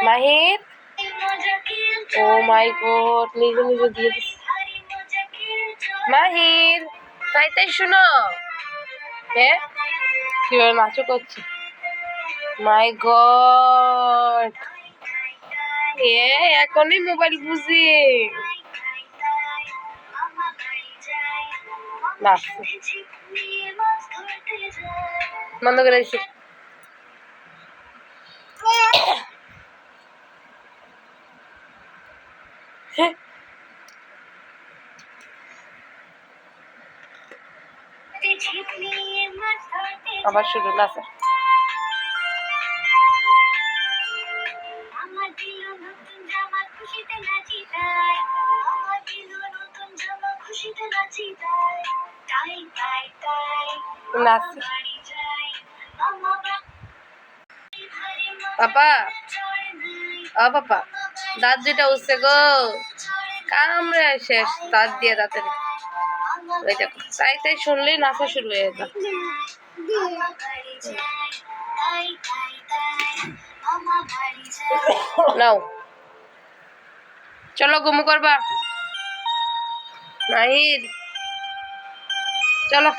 মাহির, ও মাই god, নিজে নিজে দিয়ে দিচ্ছে। মাহির, তাই তাই শুনো। হ্যাঁ, কিভাবে নাচও করছে। মাই গড, এখনই মোবাইল বুঝি নাচছে। বন্ধ করে দিছি। আবার শুরু নাচে। পাপা, ও পাপা, দাঁত দুইটা উঠছে গো, কামড়ে শেষ দাঁত দিয়ে দাঁতের। ওই দেখো, তাই তাই শুনলেই নাচা শুরু হয়ে যেত। নাও, চলো ঘুমু করবা। মাহির, চলো।